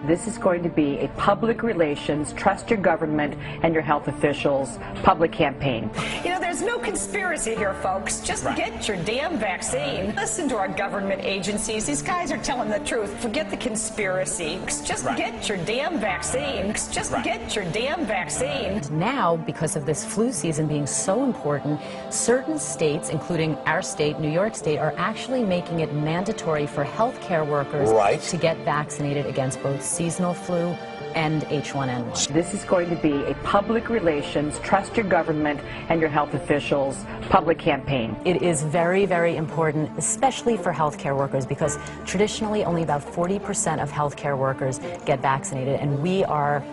This is going to be a public relations, trust your government and your health officials public campaign. You know, there's no conspiracy here, folks. Just get your damn vaccine. Listen to our government agencies. These guys are telling the truth. Forget the conspiracy. Just get your damn vaccine. Just get your damn vaccine. Now, because of this flu season being so important, certain states, including our state, New York State, are actually making it mandatory for healthcare workers to get vaccinated against both seasonal flu and H1N1. This is going to be a public relations, trust your government and your health officials public campaign. It is very, very important, especially for healthcare workers, because traditionally only about 40% of healthcare workers get vaccinated, and we are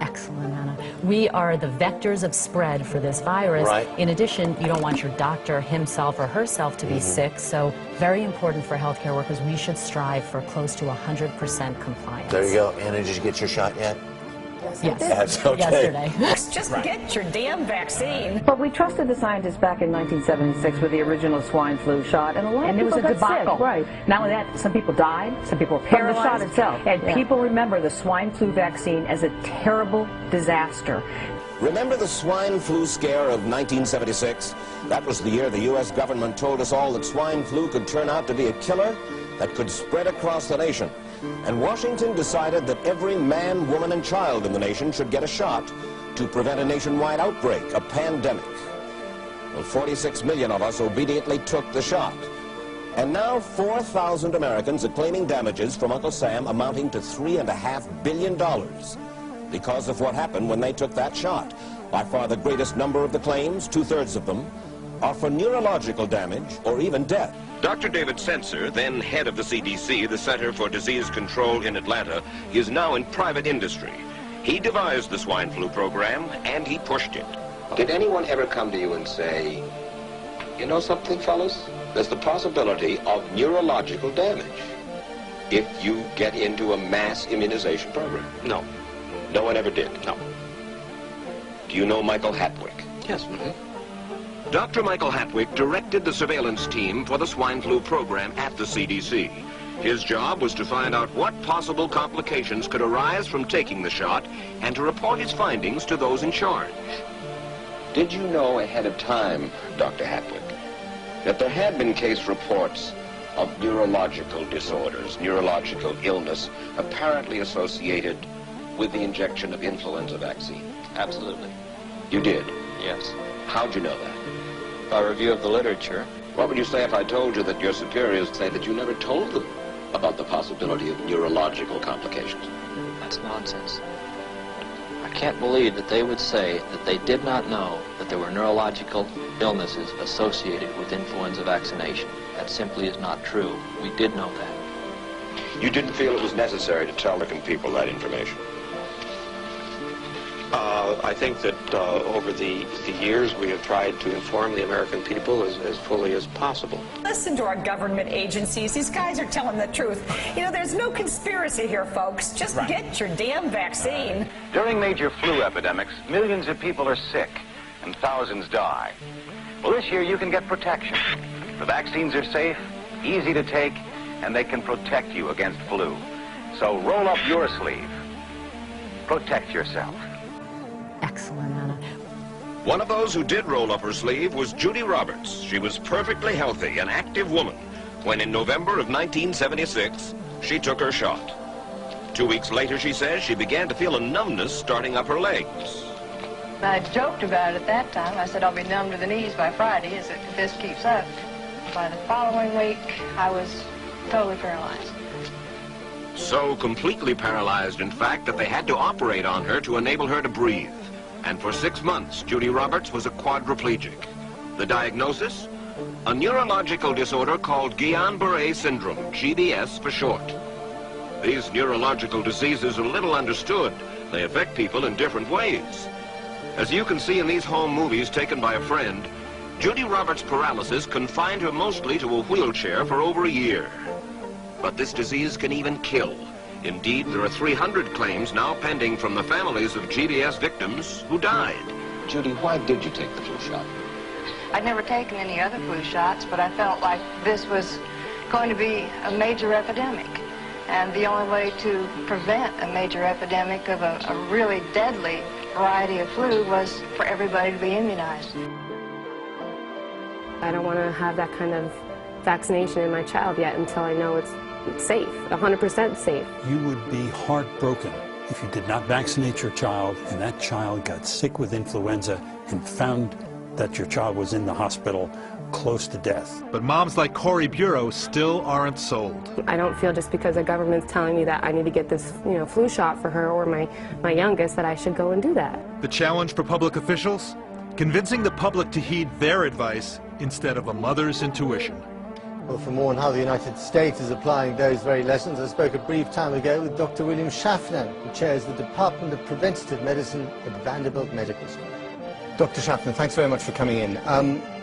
excellent, Anna. We are the vectors of spread for this virus. In addition, you don't want your doctor himself or herself to be sick, so very important for healthcare workers. We should strive for close to 100% compliance. There you go. Anna, did you get your shot yet? Yes. That's okay. Yesterday. Just get your damn vaccine. But we trusted the scientists back in 1976 with the original swine flu shot, and a lot of people was a debacle. Sick. Not only that, some people died, some people were paralyzed. From the shot itself. And people remember the swine flu vaccine as a terrible disaster. Remember the swine flu scare of 1976? That was the year the U.S. government told us all that swine flu could turn out to be a killer that could spread across the nation. And Washington decided that every man, woman, and child in the nation should get a shot to prevent a nationwide outbreak, a pandemic. Well, 46 million of us obediently took the shot. And now 4,000 Americans are claiming damages from Uncle Sam amounting to $3.5 billion because of what happened when they took that shot. By far the greatest number of the claims, 2/3 of them, are for neurological damage or even death. Dr. David Sencer, then head of the CDC, the Center for Disease Control in Atlanta, is now in private industry. He devised the swine flu program, and he pushed it. Did anyone ever come to you and say, you know something, fellas? There's the possibility of neurological damage if you get into a mass immunization program? No. No one ever did? No. Do you know Michael Hatwick? Yes. Dr. Michael Hatwick directed the surveillance team for the swine flu program at the CDC. His job was to find out what possible complications could arise from taking the shot and to report his findings to those in charge. Did you know ahead of time, Dr. Hatwick, that there had been case reports of neurological disorders, neurological illness, apparently associated with the injection of influenza vaccine? Absolutely. You did? Yes. How'd you know that? By review of the literature. What would you say if I told you that your superiors say that you never told them about the possibility of neurological complications? That's nonsense. I can't believe that they would say that they did not know that there were neurological illnesses associated with influenza vaccination. That simply is not true. We did know that. You didn't feel it was necessary to tell American people that information? I think that over the years we have tried to inform the American people as fully as possible. Listen to our government agencies. These guys are telling the truth. You know, there's no conspiracy here, folks. Just get your damn vaccine. During major flu epidemics, millions of people are sick and thousands die. Well, this year you can get protection. The vaccines are safe, easy to take, and they can protect you against flu. So roll up your sleeve. Protect yourself. Excellent, Anna. One of those who did roll up her sleeve was Judy Roberts. She was perfectly healthy, an active woman, when in November of 1976, she took her shot. 2 weeks later, she says, she began to feel a numbness starting up her legs. I joked about it at that time. I said I'll be numb to the knees by Friday if this keeps up. By the following week, I was totally paralyzed. So completely paralyzed, in fact, that they had to operate on her to enable her to breathe. And for 6 months, Judy Roberts was a quadriplegic. The diagnosis? A neurological disorder called Guillain-Barré syndrome, GBS for short. These neurological diseases are little understood. They affect people in different ways. As you can see in these home movies taken by a friend, Judy Roberts' paralysis confined her mostly to a wheelchair for over a year. But this disease can even kill. Indeed, there are 300 claims now pending from the families of GBS victims who died. Judy, why did you take the flu shot? I'd never taken any other flu shots, but I felt like this was going to be a major epidemic. And the only way to prevent a major epidemic of a really deadly variety of flu was for everybody to be immunized. I don't want to have that kind of vaccination in my child yet until I know it's safe, 100% safe. You would be heartbroken if you did not vaccinate your child and that child got sick with influenza and found that your child was in the hospital close to death. But moms like Corey Bureau still aren't sold. I don't feel just because the government's telling me that I need to get this, flu shot for her or my youngest, that I should go and do that. The challenge for public officials? Convincing the public to heed their advice instead of a mother's intuition. Well, for more on how the United States is applying those very lessons, I spoke a brief time ago with Dr. William Schaffner, who chairs the Department of Preventative Medicine at Vanderbilt Medical School. Dr. Schaffner, thanks very much for coming in.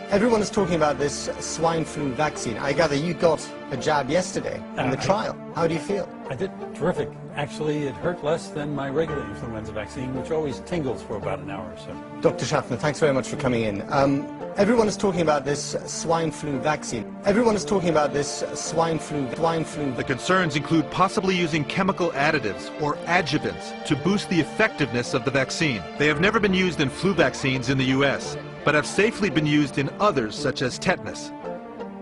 Everyone is talking about this swine flu vaccine. I gather you got a jab yesterday in the trial. How do you feel? I did terrific. Actually, it hurt less than my regular influenza vaccine, which always tingles for about an hour or so. Dr. Schaffner, thanks very much for coming in. Everyone is talking about this swine flu vaccine. Everyone is talking about this swine flu. The concerns include possibly using chemical additives or adjuvants to boost the effectiveness of the vaccine. They have never been used in flu vaccines in the U.S., but have safely been used in others, such as tetanus.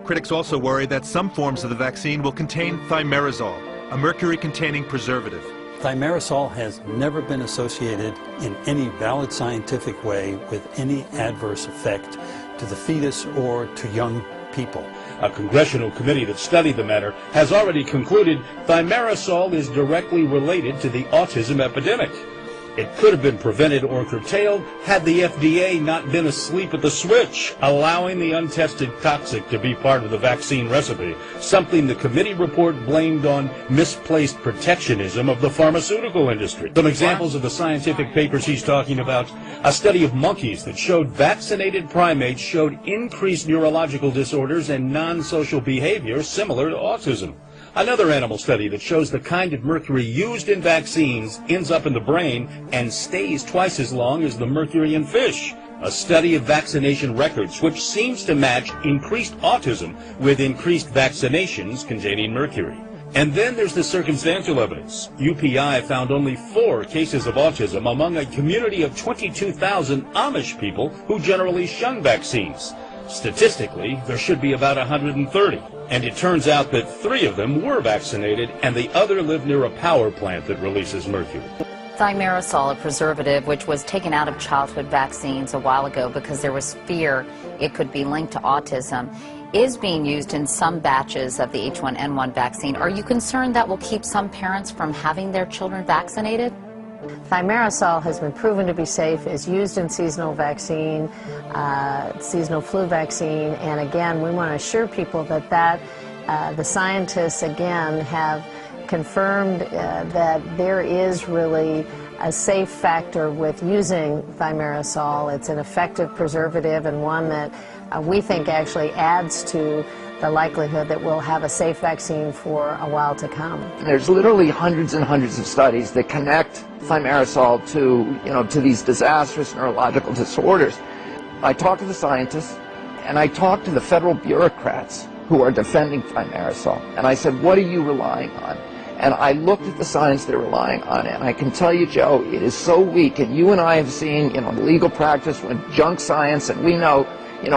Critics also worry that some forms of the vaccine will contain thimerosal, a mercury-containing preservative. Thimerosal has never been associated in any valid scientific way with any adverse effect to the fetus or to young people. A congressional committee that studied the matter has already concluded thimerosal is directly related to the autism epidemic. It could have been prevented or curtailed had the FDA not been asleep at the switch, allowing the untested toxic to be part of the vaccine recipe, something the committee report blamed on misplaced protectionism of the pharmaceutical industry. Some examples of the scientific papers he's talking about: a study of monkeys that showed vaccinated primates showed increased neurological disorders and non-social behavior similar to autism. Another animal study that shows the kind of mercury used in vaccines ends up in the brain and stays twice as long as the mercury in fish. A study of vaccination records which seems to match increased autism with increased vaccinations containing mercury. And then there's the circumstantial evidence. UPI found only 4 cases of autism among a community of 22,000 Amish people who generally shun vaccines. Statistically, there should be about 130. And it turns out that 3 of them were vaccinated, and the other lived near a power plant that releases mercury. Thimerosal, a preservative which was taken out of childhood vaccines a while ago because there was fear it could be linked to autism, is being used in some batches of the H1N1 vaccine. Are you concerned that will keep some parents from having their children vaccinated? Thimerosal has been proven to be safe, is used in seasonal vaccine, seasonal flu vaccine, and again, we want to assure people that the scientists again have confirmed that there is really a safe factor with using thimerosal. It's an effective preservative and one that we think actually adds to the likelihood that we'll have a safe vaccine for a while to come. There's literally hundreds and hundreds of studies that connect thimerosal to these disastrous neurological disorders. I talked to the scientists and I talked to the federal bureaucrats who are defending thimerosal, and I said, what are you relying on? And I looked at the science they're relying on, and I can tell you, Joe, it is so weak. And you and I have seen, legal practice with junk science, and we know,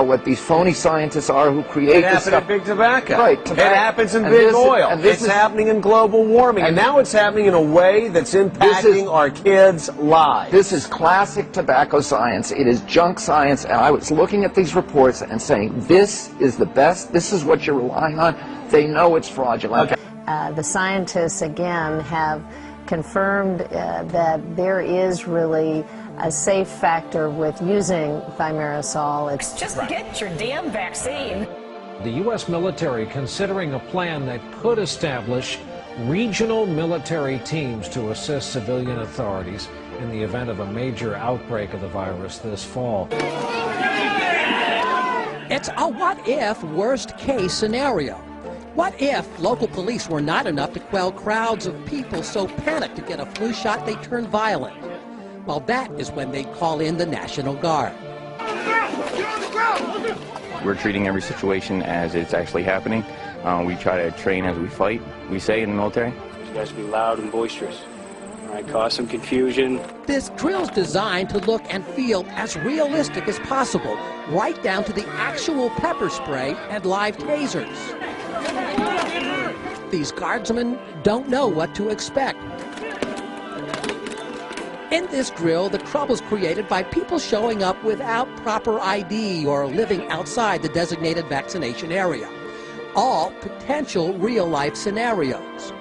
what these phony scientists are who create this stuff. It happened in big tobacco. Right. It happens in big oil. It's happening in global warming. And now it's happening in a way that's impacting our kids' lives. This is classic tobacco science. It is junk science. And I was looking at these reports and saying, this is the best. This is what you're relying on. They know it's fraudulent. Okay. The scientists, again, have confirmed that there is really a safe factor with using thimerosal. It's just get your damn vaccine. The U.S. military considering a plan that could establish regional military teams to assist civilian authorities in the event of a major outbreak of the virus this fall. It's a what-if worst-case scenario. What if local police were not enough to quell crowds of people so panicked to get a flu shot they turned violent? Well, that is when they call in the National Guard. We're treating every situation as it's actually happening. We try to train as we fight, we say in the military. guys will be loud and boisterous. All right, cause some confusion. This drill's designed to look and feel as realistic as possible, right down to the actual pepper spray and live tasers. These guardsmen don't know what to expect. In this drill, the trouble's created by people showing up without proper ID or living outside the designated vaccination area. All potential real-life scenarios.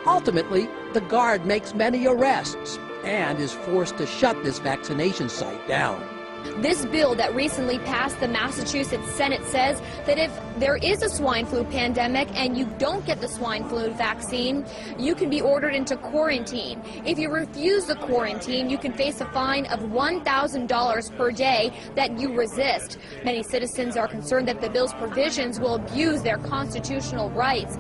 Ultimately, the guard makes many arrests and is forced to shut this vaccination site down. This bill that recently passed the Massachusetts Senate says that if there is a swine flu pandemic and you don't get the swine flu vaccine, you can be ordered into quarantine. If you refuse the quarantine, you can face a fine of $1,000 per day that you resist. Many citizens are concerned that the bill's provisions will abuse their constitutional rights.